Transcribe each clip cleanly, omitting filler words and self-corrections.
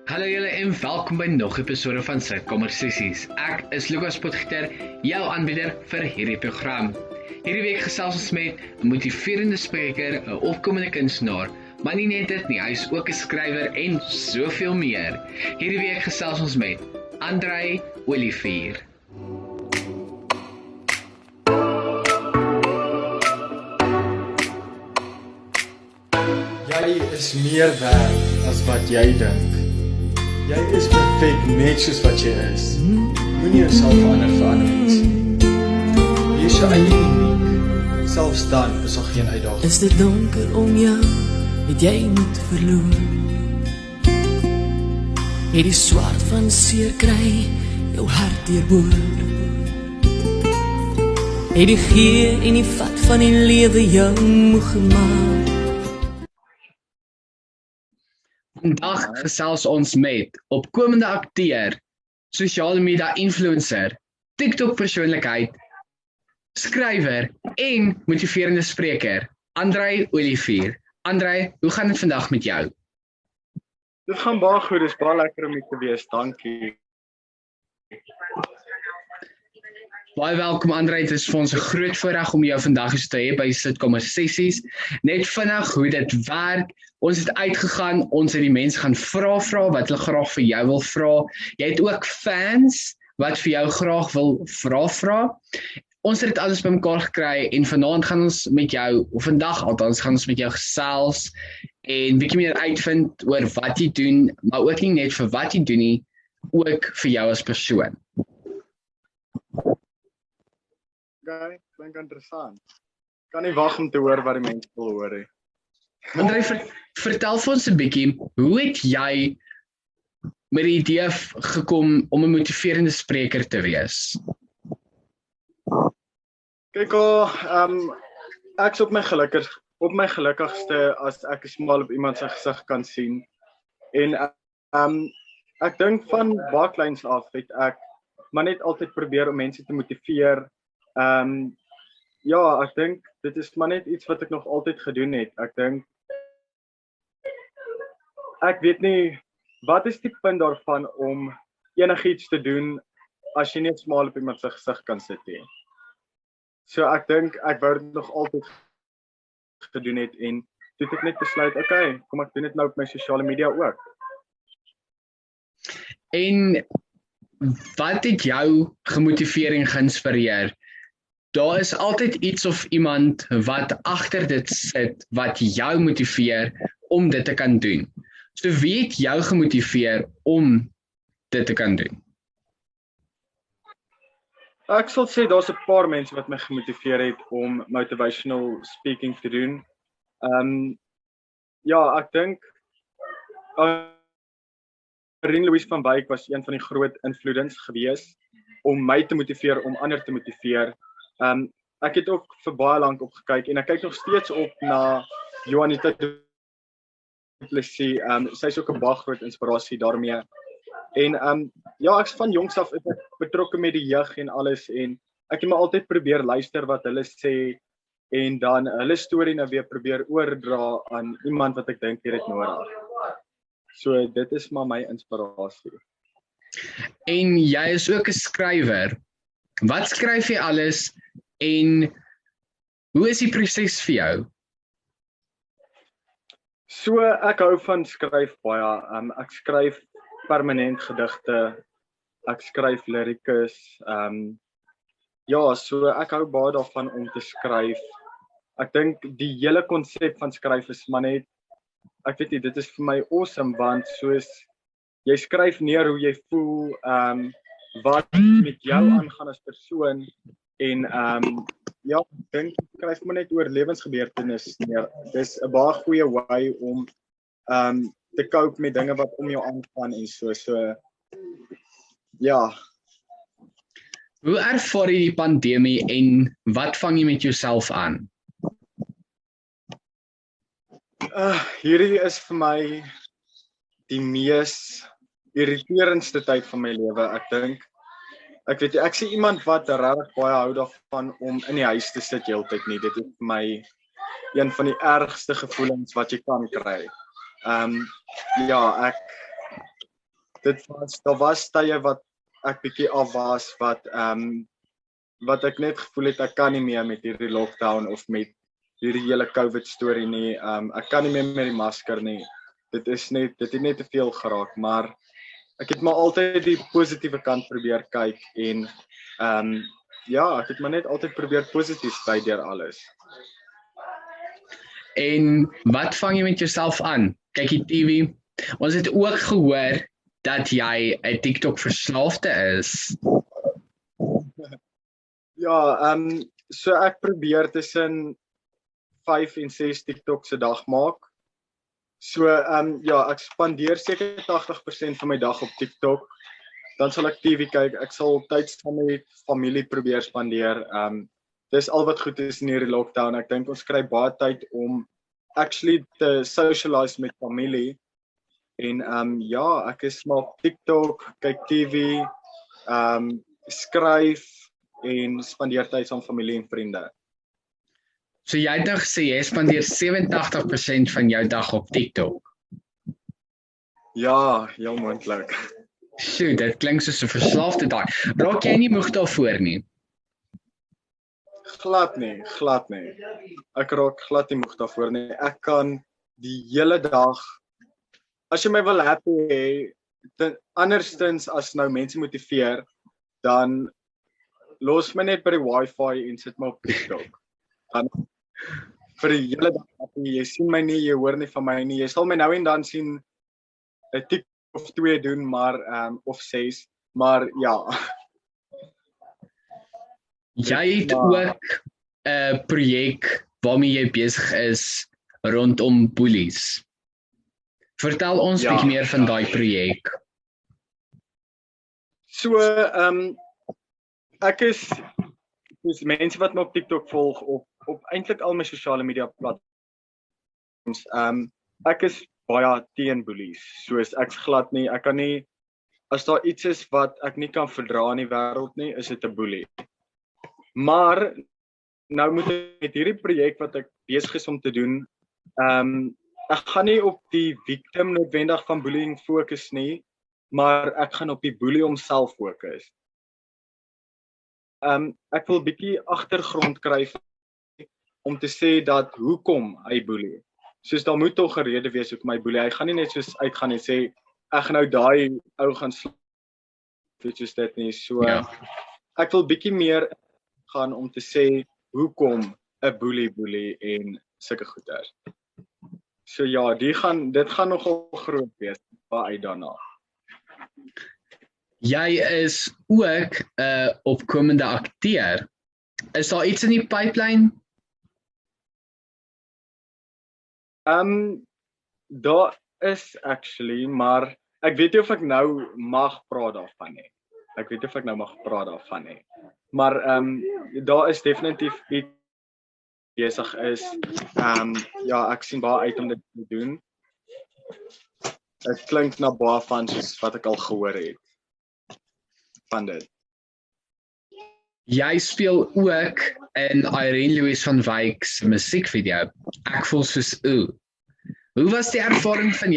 Hallo julle en welkom by nog 'n episode van Sitkommersessies. Ek is Lucas Potgieter, jou aanbieder vir hierdie program. Hierdie week gesels ons met 'n motiverende spreker, 'n opkomende kunstenaar, maar nie net dit nie, hy is ook 'n skrywer en soveel meer. Hierdie week gesels ons met Andrei Olivier. Jy is meer werd as wat jy dink. Jy is perfek net soos wat jy is. Moenie jouself verander vir ander mense nie. Wees jou eie uniek. Selfs dan is daar geen uitdaging. Is dit donker om jou, het jy moet verloor. Het die swaard van seer kry, jou hart deurboor. Het die gee en die vat van die lewe jou moeg gemaak. Vandag gesels ons met opkomende akteur, sosiale media influencer, TikTok persoonlikheid, skrywer en motiverende spreker, Andrei Olivier. Andrei, hoe gaan dit vandag met jou? Dit gaan baie goed, dit is baie lekker om hier te wees, dankie. Baie welkom Andrei, dit is vir ons 'n groot voorreg om jou vandag hier te hê by Sitkommersessies. Net vinnig hoe dit werk. Ons het uitgegaan, ons het die mense gaan vra wat hulle graag vir jou wil vra. Jy het ook fans wat vir jou graag wil vra. Ons het dit alles bymekaar gekry en vanaand gaan ons met jou, of vandag althans, gaan ons met jou gesels en bietjie meer uitvind oor wat jy doen, maar ook nie net vir wat jy doen nie, ook vir jou as persoon. Okay, klink interessant. Kan nie wag om te hoor wat die mense wil hoor nie. Andrei, vertel vir ons 'n bietjie, hoe het jy met die idee gekom om 'n motiverende spreker te wees? Kyk ek is op my gelukkigste as ek 'n smaal op iemand se gesig kan sien. En ek dink van baie kleins af het ek maar net altyd probeer om mense te motiveer. Ja, ek dink dit is maar net iets wat ek nog altyd gedoen het. Ek weet nie, wat is die punt daarvan om enigiets te doen as jy net smaal op iemand se gesig kan sit nie. So ek dink ek wou dit nog altyd gedoen het en toe het ek net besluit, okay, kom ek doen dit nou op my sosiale media ook. En wat het jou gemotiveer en geïnspireer? Daar is altyd iets of iemand wat agter dit sit, wat jou motiveer om dit te kan doen. So wie het jou gemotiveer om dit te kan doen? Ek sal sê daar's 'n paar mense wat my gemotiveer het om motivational speaking te doen. Ja, ek dink Louise van Wyk was een van die groot invloedens gewees om my te motiveer, om ander te motiveer. Ek het ook vir baie lank opgekyk en ek kyk nog steeds op na Juanita Du Plessis. Sy is ook 'n baie groot inspirasie daarmee. En ja, ek van jongs af is ek betrokke met die jeug en alles en ek het maar altyd probeer luister wat hulle sê en dan hulle storie nou weer probeer oordra aan iemand wat ek dink hier het nodig. So dit is maar my inspirasie. En jy is ook 'n skrywer. Wat skryf jy alles en hoe is die proses vir jou? So ek hou van skryf baie. Ek skryf permanent gedigte. Ek skryf lirikus. Ja, so ek hou baie daarvan om te skryf. Ek dink die hele konsep van skryf is maar net, ek weet nie, dit is vir my awesome want soos jy skryf neer hoe jy voel, wat met jou aangaan as persoon en ja, ek dink skryf maar net oor lewensgebeurtenisse neer. Dis 'n baie goeie way om te cope met dinge wat om jou aangaan en so ja. Hoe ervaar jy die pandemie en wat vang jy met jouself aan? Hierdie is vir my die mees irriterendste tyd van my lewe. Ek weet ek sien iemand wat regtig baie hou daarvan om in die huis te sit heeltyd nie. Dit is vir my een van die ergste gevoelens wat jy kan kry. Ja, daar was tye wat ek bietjie af was, wat ek net gevoel het ek kan nie meer met hierdie lockdown of met hierdie hele COVID storie nie. Ek kan nie meer met die masker nie. Dit het net te veel geraak, maar ek het maar altyd die positiewe kant probeer kyk en ja, ek het maar net altyd probeer positief bly deur alles. En wat vang jy met jouself aan? Kyk die TV. Ons het ook gehoor dat jy 'n TikTok verslaafde is. Ja, so ek probeer tussen 5 en 6 TikToks 'n dag maak. So ja, ek spandeer seker 80% van my dag op TikTok. Dan sal ek TV kyk, ek sal tyd saam met familie probeer spandeer. Dis al wat goed is in hierdie lockdown. Ek dink ons kry baie tyd om actually te socialize met familie. En ja, ek is maar op TikTok, kyk TV, skryf en spandeer tyd saam familie en vriende. So jy het nou gesê jy spandeer 87% van jou dag op TikTok. Ja, heel moontlik. Sjoe, dit klink soos 'n verslaafde daai. Raak jy nie moeg daarvoor nie? Glad nie. Ek raak glad nie moeg daarvoor nie. Ek kan die hele dag, as jy my wil happy hê, anderstens as nou mense motiveer, dan los my net by die wifi en sit my op TikTok. Dan vir die hele dag happy, jy sien my nie, jy hoor nie van my nie. Jy sal my nou en dan sien 'n TikTok of 2 doen, maar of 6, maar ja. Jy het ook 'n projek waarmee jy besig is rondom boelies. Vertel ons 'n bietjie meer van daai projek. So, ek is mense wat my op TikTok volg op eintlik al my sosiale media platforms. Ek is baie teen boelies. Soos ek's glad nie, ek kan nie, as daar iets is wat ek nie kan verdra in die wêreld nie, is dit 'n boelie. Maar nou moet ek met hierdie projek wat ek besig is om te doen, ek gaan nie op die victim noodwendig van bullying fokus nie, maar ek gaan op die boelie homself fokus. Ek wil bietjie agtergrond kry om te sê dat hoekom hy boelie. Soos daar moet tog 'n rede wees hoekom hy boelie. Hy gaan nie net soos uitgaan en sê ek gaan nou daai ou gaan slaap, soos dit nie. So ek wil bietjie meer gaan om te sê hoekom 'n boelie en sulke goeters. So ja, dit gaan nogal groot wees, baie uit daarna. Jy is ook 'n opkomende akteur. Is daar iets in die pipeline? Daar is actually, maar ek weet nie of ek nou mag praat daarvan nie. Maar daar is definitief iets besig is. Ja, ek sien baie uit om dit te doen. Dit klink na baie van soos wat ek al gehoor het van dit. Jy speel ook in Irene Louise van Wyk se musiekvideo. Ek voel soos o. Hoe was die ervaring van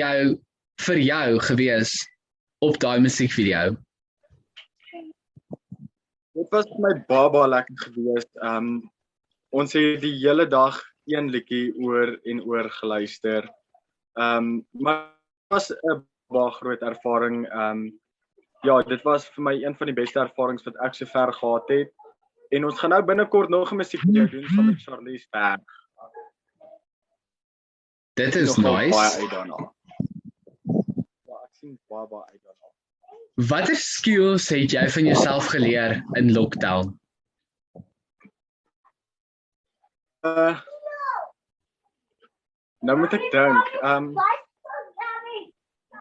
vir jou gewees op daai musiekvideo? Dit was vir my baie lekker gewees. Ons het die hele dag een liedjie oor en oor geluister. Maar dit was 'n baie groot ervaring. Ja, dit was vir my een van die beste ervarings wat ek sover gehad het. En ons gaan nou binnekort nog 'n musiekvideo doen saam met Charlize Berg. Dit is Baie nice. uit daarna. Ja, ek sien baie uit daarna. Watter skills het jy van jouself geleer in lockdown? Nou moet ek dink.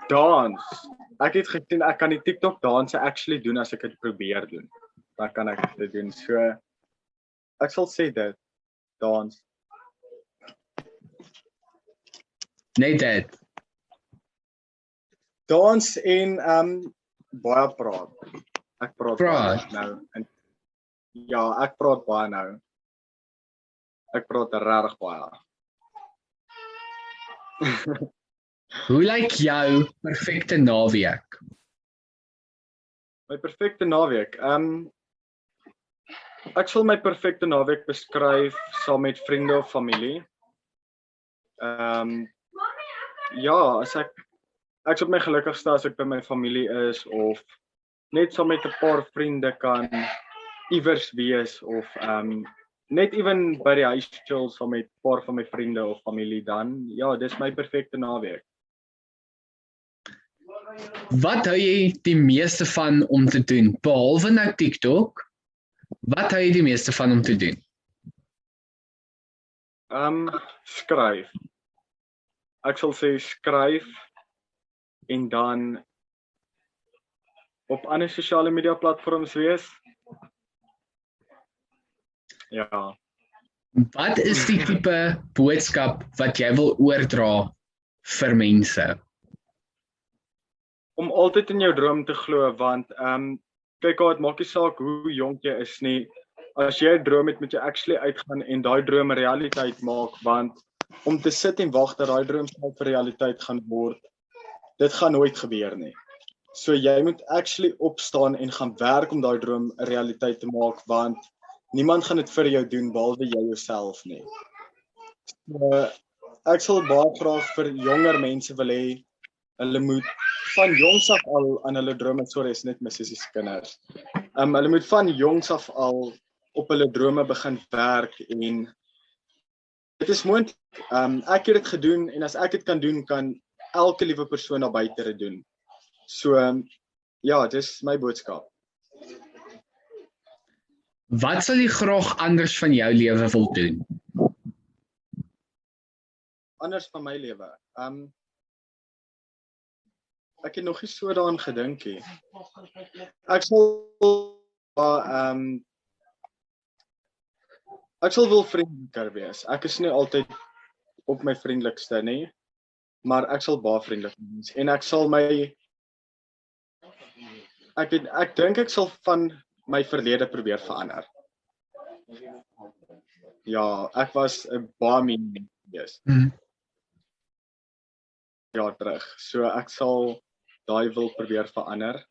Dans. Ek het gesien ek kan die TikTok danse actually doen as ek dit probeer doen. Dan kan ek dit doen. So ek sal sê dit dans. Nee, dit. Dans en baie praat. Ek praat baie nou. En, ja, ek praat baie nou. Ek praat regtig baie. Hoe lyk jou perfekte naweek? My perfekte naweek. Ek sal my perfekte naweek beskryf saam met vriende of familie. Ja, as ek's op my gelukkigste as ek by my familie is of net saam met 'n paar vriende kan iewers wees of net ewen by die huis chill saam met 'n paar van my vriende of familie dan. Ja, dis my perfekte naweek. Wat hou jy die meeste van om te doen? Behalwe nou TikTok, wat hou jy die meeste van om te doen? Skryf. Ek sal sê skryf en dan op ander sosiale media platforms wees. Ja. Wat is die tipe boodskap wat jy wil oordra vir mense? Om altyd in jou droom te glo, want kyk dit maak nie saak hoe jonk jy is nie. As jy 'n droom het, moet jy actually uitgaan en daai droom 'n realiteit maak, want om te sit en wag dat daai droom sal vir realiteit gaan word, dit gaan nooit gebeur nie. So jy moet actually opstaan en gaan werk om daai droom 'n realiteit te maak, want niemand gaan dit vir jou doen behalwe jy jouself nie. So, ek sal baie graag vir jonger mense wil hê, hulle moet van jongs af al aan hulle drome, sorry, is net my sussie se kinders. Hulle moet van jongs af al op hulle drome begin werk en dit is moontlik. Ek het dit gedoen en as ek dit kan doen, kan elke liewe persoon daar buite dit doen. So, ja, dis my boodskap. Wat sal jy graag anders van jou lewe wil doen? Anders van my lewe. Ek het nog nie so daaraan gedink nie. Ek sal wil vriendeliker wees. Ek is nie altyd op my vriendelikste nie, maar ek sal baie vriendelik wees. En ek sal ek dink ek sal van my verlede probeer verander. Ja, ek was 'n baie mean mens gewees. Ja, terug. So ek sal daai wil probeer verander.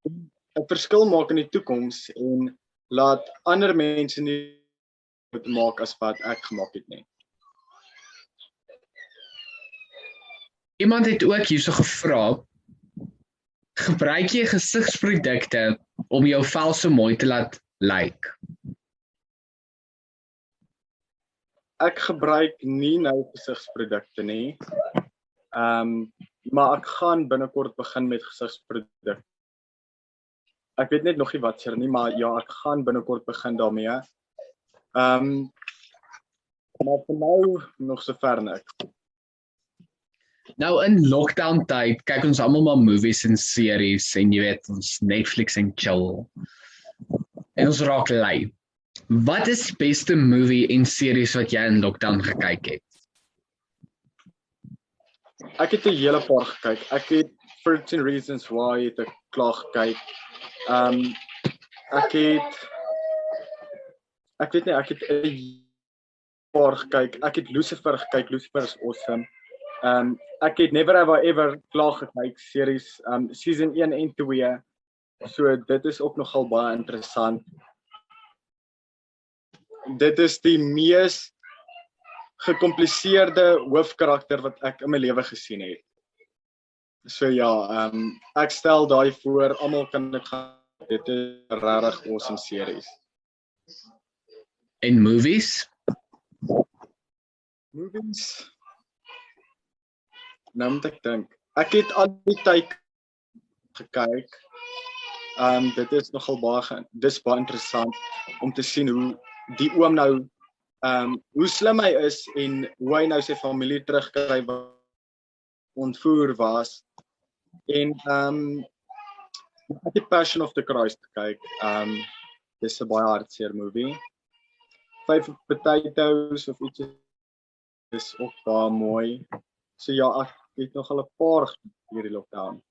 'n Verskil maak in die toekoms en laat ander mense nie maak as wat ek gemaak het nie. Iemand het ook hierso gevra, gebruik jy gesigsprodukte om jou vel so mooi te laat lyk? Ek gebruik nie nou gesigsprodukte nie. Maar ek gaan binnekort begin met gesigsprodukte. Ek weet net nog nie wat nie, maar ja, ek gaan binnekort begin daarmee. Maar vir nou nog so ver niks. Nou in lockdown tyd kyk ons almal maar movies en series en jy weet ons Netflix en chill. En ons raak lui. Wat is die beste movie en series wat jy in lockdown gekyk het? Ek het 'n hele paar gekyk. Ek het 13 Reasons Why het ek klaar gekyk. Ek het 'n paar gekyk. Ek het Lucifer gekyk. Lucifer is awesome. Ek het Never Have I Ever klaar gekyk, series, season 1 en 2. So dit is ook nogal baie interessant. Dit is die mees gekompliseerde hoofkarakter wat ek in my lewe gesien het. So ja, ek stel daai voor, almal kan dit gaan. Dit is 'n regtig awesome series. En movies? Movies. Nou moet ek dink. Ek het al die tyd gekyk. Dit is nogal dis baie interessant om te sien hoe die oom nou hoe slim hy is en hoe hy nou sy familie terugkry wat ontvoer was. En ek het Passion of the Christ gekyk. Dis 'n baie hartseer movie. 5 Potatoes of iets is ook baie mooi. So ja, ek het nogal 'n paar hierdie lockdown.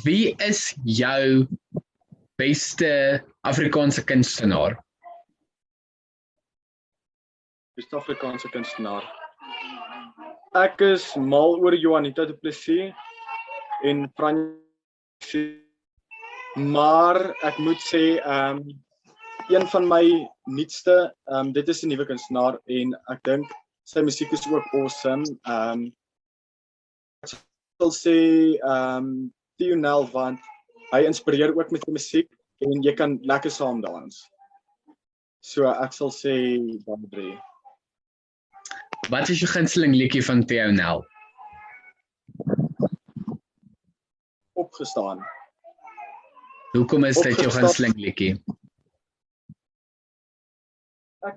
Wie is jou beste Afrikaanse kunstenaar? Beste Afrikaanse kunstenaar. Ek is mal oor Juanita du Plessis en Francie, maar ek moet sê, een van my nuutste, dit is 'n nuwe kunstenaar en ek dink sy musiek is ook awesome. Ek sal sê Theo Nel, want hy inspireer ook met sy musiek en jy kan lekker saam dans. So ek sal sê daai drie. Wat is jou gunsteling liedjie van Theo Nel? Opgestaan. Hoekom is dit jou Opgestaan. gunsteling liedjie? Ek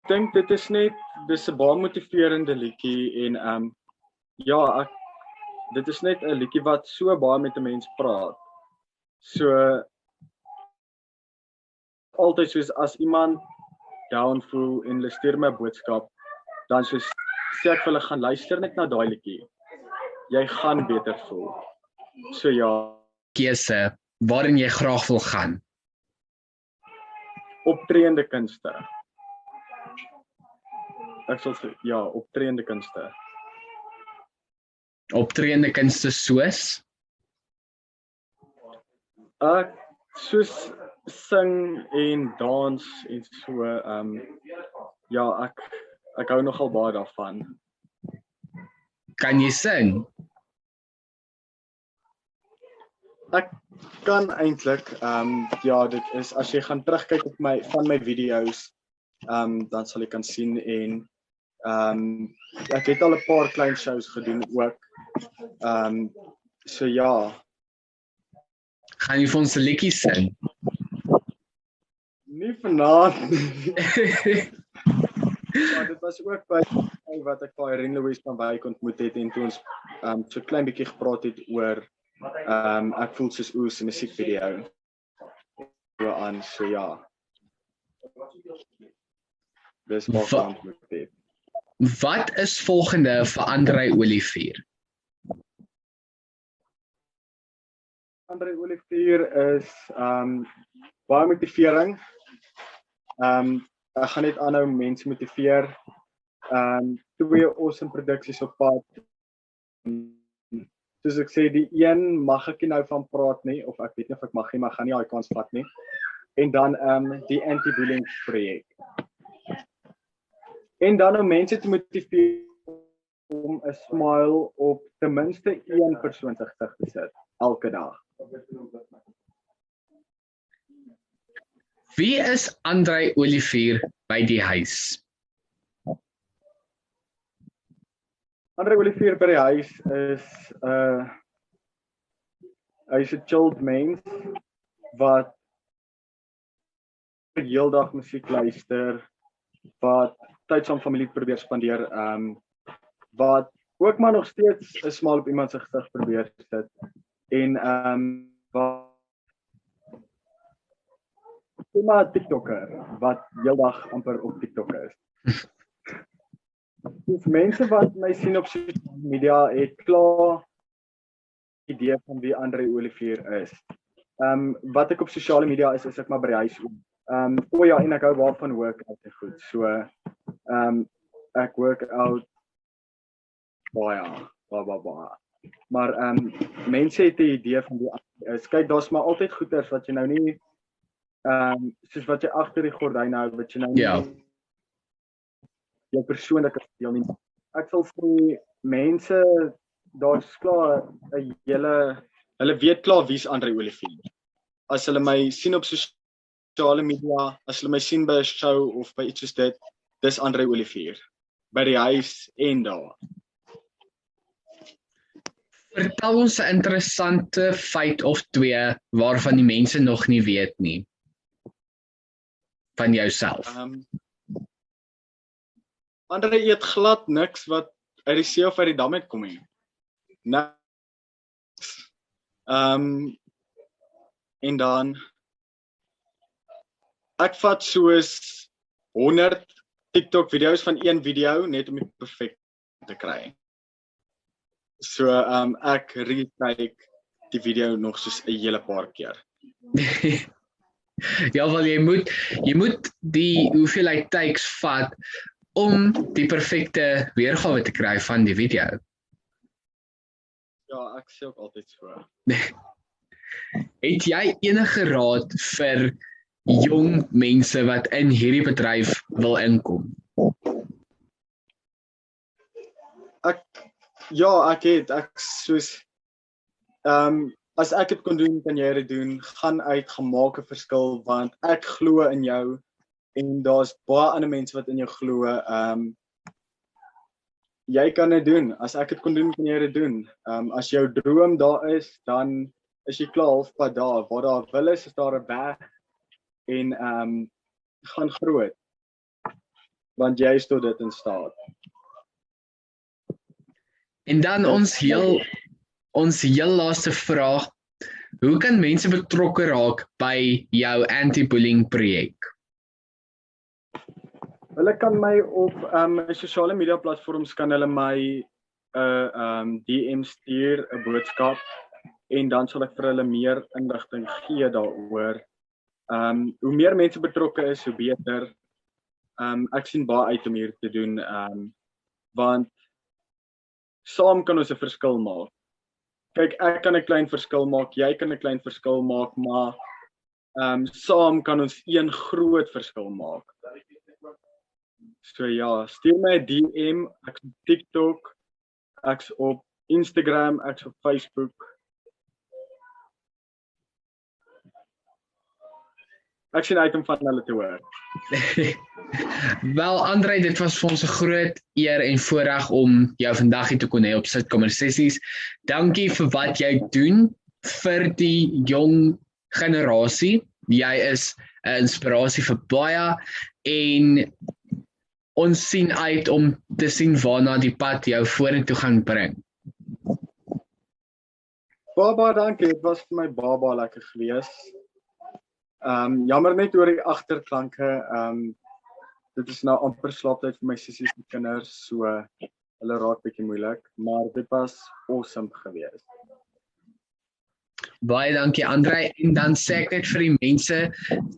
dink dit is net, dis 'n baie motiverende liedjie en ja, dit is net 'n liedjie wat so baie met 'n mens praat. So altyd soos as iemand down voel en hulle stuur my 'n boodskap, dan soos sê ek vir hulle gaan luister net na daai liedjie. Jy gaan beter voel. So ja, Keuse waarin jy graag wil gaan. optreende kunste. Ek sal sê ja, optreende kunste. Optreende kunste soos? Ek soos sing en dans en so ja, ek hou nogal baie daarvan. Kan jy sing? Ek kan eintlik ja, dit is as jy gaan terugkyk op van my video's, dan sal jy kan sien en ek het al 'n paar klein shows gedoen ook. So ja, Gaan jy vir ons 'n liedjie sing? nie vanaand nie. Maar dit was ook by wat ek by Irene Louise van Wyk ontmoet het en toe ons so klein bietjie gepraat het oor ek voel soos oes 'n musiekvideo. So aan, so ja. Dis wat Va- ek ontmoet het. Wat is volgende vir Andrei Olivier? Andrei Olivier is baie motivering. Ek gaan net aanhou mense motiveer. 2 awesome produksies op pad. Soos ek sê, die een mag ek nie nou van praat nie, of ek weet nie of ek mag nie, maar ek gaan nie daai kans vat nie. En dan die anti-bullying projek. En dan om mense te motiveer om 'n smile op ten minste een persoon se gesig te sit elke dag. Wie is Andrei Olivier by die huis? Andrei Olivier by die huis is hy's 'n chilled mens wat heeldag musiek luister, wat tyd saam familie probeer spandeer, wat ook maar nog steeds 'n smaal op iemand se gesig probeer sit en wat maar 'n TikToker wat heeldag amper op TikTok is. Dus mense wat my sien op sosiale media het klaar idee van wie Andrei Olivier is. Wat ek op sosiale media is ek maar by die huis ook. Ja, en ek hou baie van workout en goed. So ek work out baie. Maar mense het 'n idee van wie Andrei is. Kyk, daar's maar altyd goeters wat jy nou nie soos wat jy agter die gordyn hou, wat jy nou nie Ja. jou persoonlike deel nie. Ek sal sê mense, daar's klaar 'n hulle weet klaar wie's Andrei Olivier. As hulle my sien op sosiale media, as hulle my sien by 'n show of by iets soos dit, dis Andrei Olivier. By die huis en daar. Vertel ons 'n interessante feit of 2 waarvan die mense nog nie weet nie. Van jouself. Andrei eet glad niks wat uit die see of uit die dam uitkom nie. Niks. En dan ek vat soos 100 TikTok video's van een video net om dit perfek te kry. So ek rekyk die video nog soos 'n hele paar keer. Ja, wel jy moet die hoeveelheid takes vat om die perfekte weergawe te kry van die video? Ja, ek sê ook altyd so. Het jy enige raad vir jong mense wat in hierdie bedryf wil inkom? Ek soos as ek dit kon doen, kan jy dit doen. Gaan uit, gaan maak 'n verskil, want ek glo in jou en daar's baie ander mense wat in jou glo. Jy kan dit doen. As ek dit kon doen, kan jy dit doen. As jou droom daar is, dan is jy klaar halfpad daar. Waar daar wil is daar 'n weg en gaan groot. Want jy is tot dit in staat. En dan ons heel laaste vraag, hoe kan mense betrokke raak by jou anti-bullying projek? Hulle kan my op my sosiale media platforms kan hulle my DM stuur, 'n boodskap, en dan sal ek vir hulle meer inligting gee daaroor. Hoe meer mense betrokke is, hoe beter. Ek sien baie uit om hier te doen, want saam kan ons 'n verskil maak. Kyk, ek kan 'n klein verskil maak, jy kan 'n klein verskil maak, maar saam kan ons een groot verskil maak. So ja, stuur my 'n DM, ek's op TikTok, ek's op Instagram, ek's op Facebook. Ek sien uit om van hulle te hoor. Wel, André, dit was vir ons 'n groot eer en voorreg om jou vandag hier te kon hê op Sitkamer Sessies. Dankie vir wat jy doen vir die jong generasie. Jy is 'n inspirasie vir baie en ons sien uit om te sien waarna die pad jou vorentoe gaan bring. Baie dankie, dit was vir my baie lekker gewees. Jammer net oor die agterklanke. Dit is nou amper slaaptyd vir my sissies en kinders, so hulle raak bietjie moeilik, maar dit was awesome gewees. Baie dankie André, en dan sê ek net vir die mense,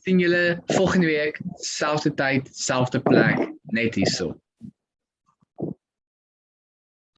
sien julle volgende week, selfde tyd, selfde plek, net hierso.